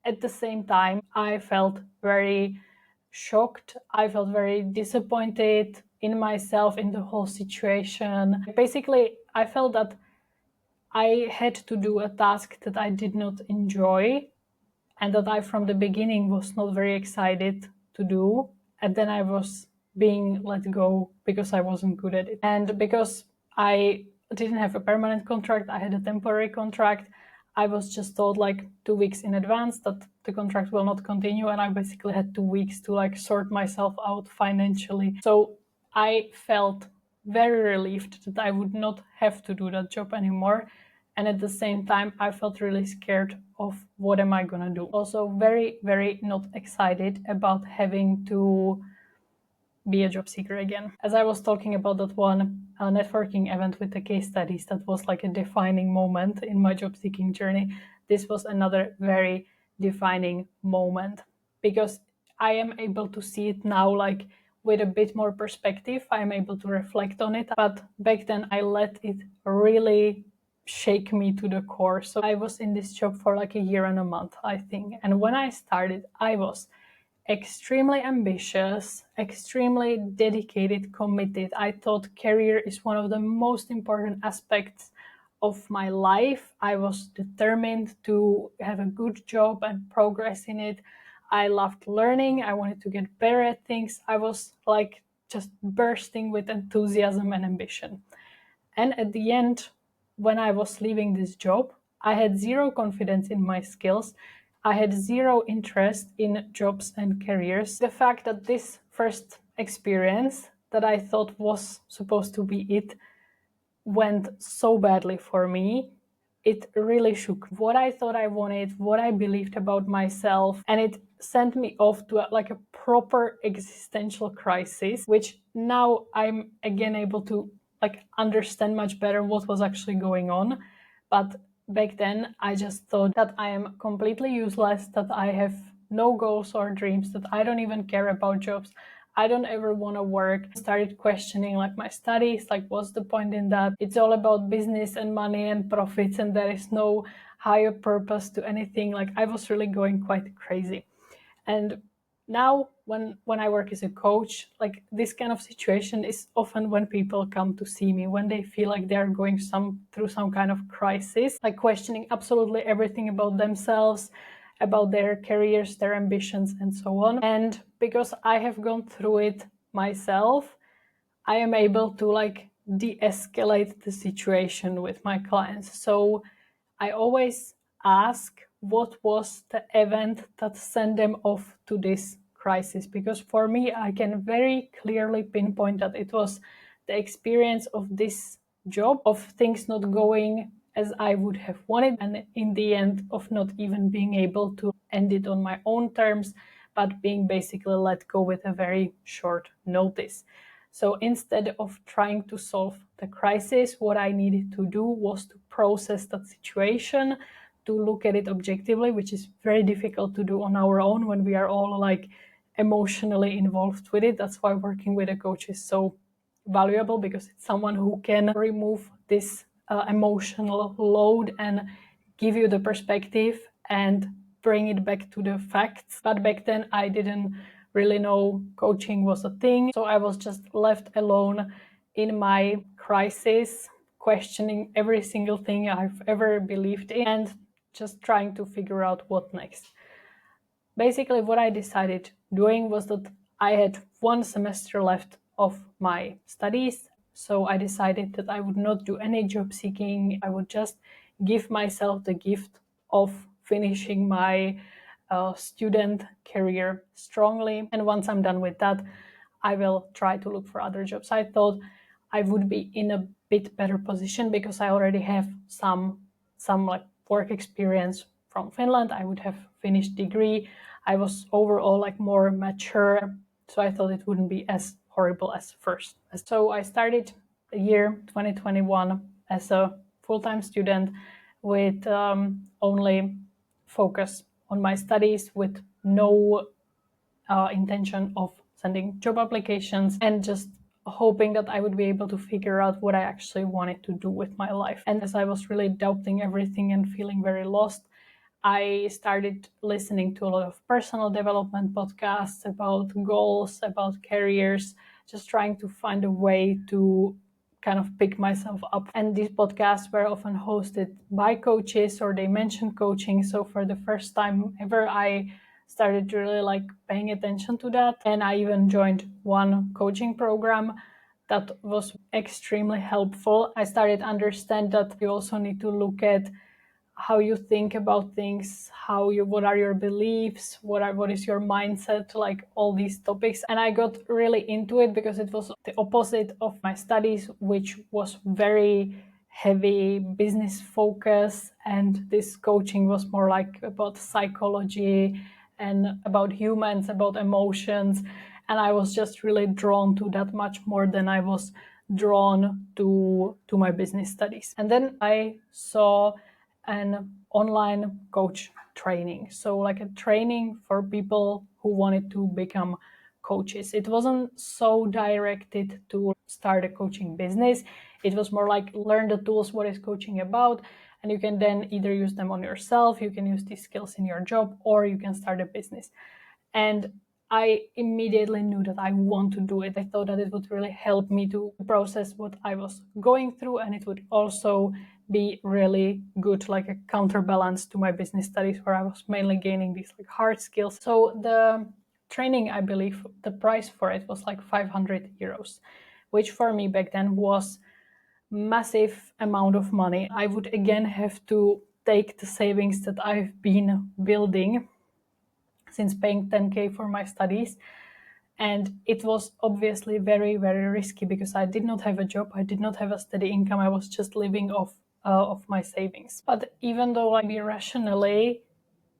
At the same time, I felt very shocked. I felt very disappointed in myself, in the whole situation. Basically, I felt that I had to do a task that I did not enjoy, and that I, from the beginning, was not very excited to do. And then I was being let go because I wasn't good at it. And because I didn't have a permanent contract, I had a temporary contract. I was just told like 2 weeks in advance that the contract will not continue, and I basically had 2 weeks to like sort myself out financially. So I felt very relieved that I would not have to do that job anymore. And at the same time, I felt really scared of what am I gonna do. Also very, very not excited about having to be a job seeker again. As I was talking about that one networking event with the case studies, that was like a defining moment in my job seeking journey. This was another very defining moment, because I am able to see it now, like with a bit more perspective. I am able to reflect on it. But back then I let it really shake me to the core. So I was in this job for like a year and a month, I think. And when I started, I was extremely ambitious, extremely dedicated, committed. I thought career is one of the most important aspects of my life. I was determined to have a good job and progress in it. I loved learning. I wanted to get better at things. I was like just bursting with enthusiasm and ambition. And at the end, when I was leaving this job, I had zero confidence in my skills. I had zero interest in jobs and careers. The fact that this first experience that I thought was supposed to be it went so badly for me, it really shook what I thought I wanted, what I believed about myself, and it sent me off to like a proper existential crisis, which now I'm again able to like understand much better what was actually going on. But back then I just thought that I am completely useless, that I have no goals or dreams, that I don't even care about jobs, I don't ever want to work. I started questioning like my studies, like what's the point in that? It's all about business and money and profits, and there is no higher purpose to anything. Like, I was really going quite crazy. And now when I work as a coach, like this kind of situation is often when people come to see me, when they feel like they're going through some kind of crisis, like questioning absolutely everything about themselves, about their careers, their ambitions, and so on. And because I have gone through it myself, I am able to like de-escalate the situation with my clients. So I always ask what was the event that sent them off to this crisis, because for me I can very clearly pinpoint that it was the experience of this job, of things not going as I would have wanted, and in the end of not even being able to end it on my own terms, but being basically let go with a very short notice. So instead of trying to solve the crisis, what I needed to do was to process that situation, to look at it objectively, which is very difficult to do on our own when we are all like emotionally involved with it. That's why working with a coach is so valuable, because it's someone who can remove this emotional load and give you the perspective and bring it back to the facts. But back then I didn't really know coaching was a thing, so I was just left alone in my crisis, questioning every single thing I've ever believed in and just trying to figure out what next. Basically, what I decided doing was that I had one semester left of my studies. So I decided that I would not do any job seeking. I would just give myself the gift of finishing my student career strongly. And once I'm done with that, I will try to look for other jobs. I thought I would be in a bit better position because I already have some like work experience from Finland. I would have finished degree. I was overall like more mature, so I thought it wouldn't be as horrible as first. So I started the year 2021 as a full-time student with only focus on my studies, with no intention of sending job applications, and just hoping that I would be able to figure out what I actually wanted to do with my life. And as I was really doubting everything and feeling very lost, I started listening to a lot of personal development podcasts about goals, about careers, just trying to find a way to kind of pick myself up. And these podcasts were often hosted by coaches, or they mentioned coaching. So for the first time ever, I started to really like paying attention to that. And I even joined one coaching program that was extremely helpful. I started to understand that you also need to look at how you think about things, what are your beliefs, what is your mindset, like all these topics. And I got really into it because it was the opposite of my studies, which was very heavy business focus, and this coaching was more like about psychology and about humans, about emotions. And I was just really drawn to that much more than I was drawn to my business studies. And then I saw an online coach training. So like a training for people who wanted to become coaches. It wasn't so directed to start a coaching business. It was more like learn the tools, what is coaching about, and you can then either use them on yourself, you can use these skills in your job, or you can start a business. And I immediately knew that I want to do it. I thought that it would really help me to process what I was going through, and it would also be really good, like a counterbalance to my business studies, where I was mainly gaining these like hard skills. So the training, I believe the price for it was like 500 euros, which for me back then was massive amount of money. I would again have to take the savings that I've been building since paying 10K for my studies. And it was obviously very, very risky because I did not have a job. I did not have a steady income. I was just living off my savings. But even though like irrationally,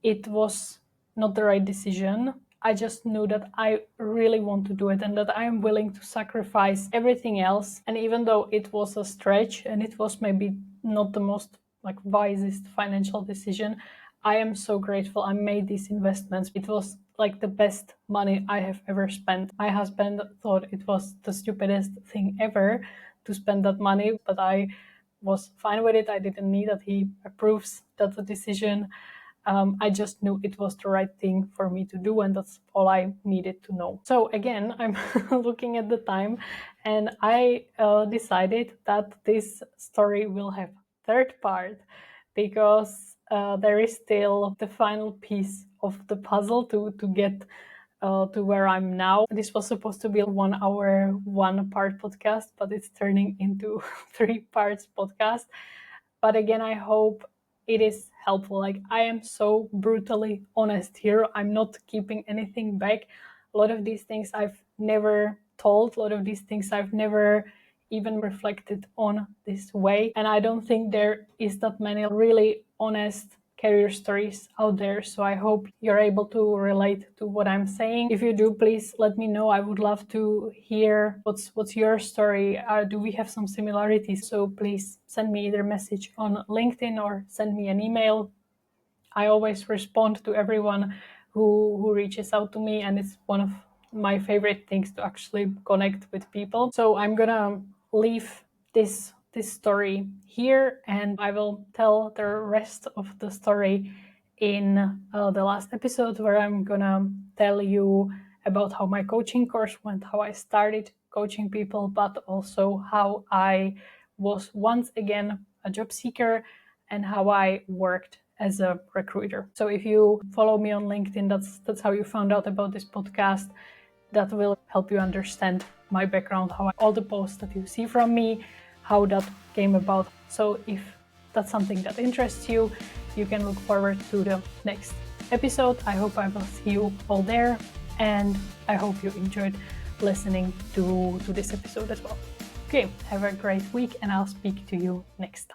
it was not the right decision, I just knew that I really want to do it and that I am willing to sacrifice everything else. And even though it was a stretch and it was maybe not the most like wisest financial decision, I am so grateful I made these investments. It was like the best money I have ever spent. My husband thought it was the stupidest thing ever to spend that money, but I was fine with it. I didn't need that he approves that the decision. I just knew it was the right thing for me to do, and that's all I needed to know. So again, I'm looking at the time, and I decided that this story will have third part, because there is still the final piece of the puzzle to get to where I'm now. This was supposed to be a 1 hour, 1 part podcast, but it's turning into 3 parts podcast. But again, I hope it is helpful. Like, I am so brutally honest here. I'm not keeping anything back. A lot of these things I've never told, a lot of these things I've never even reflected on this way. And I don't think there is that many really honest career stories out there, so I hope you're able to relate to what I'm saying. If you do, please let me know. I would love to hear what's your story. Do we have some similarities? So please send me either a message on LinkedIn or send me an email. I always respond to everyone who reaches out to me, and it's one of my favorite things to actually connect with people. So I'm gonna leave this story here, and I will tell the rest of the story in the last episode, where I'm gonna tell you about how my coaching course went, how I started coaching people, but also how I was once again a job seeker and how I worked as a recruiter. So if you follow me on LinkedIn, that's how you found out about this podcast. That will help you understand my background, all the posts that you see from me, how that came about. So if that's something that interests you, you can look forward to the next episode. I hope I will see you all there, and I hope you enjoyed listening to this episode as well. Okay, have a great week, and I'll speak to you next time.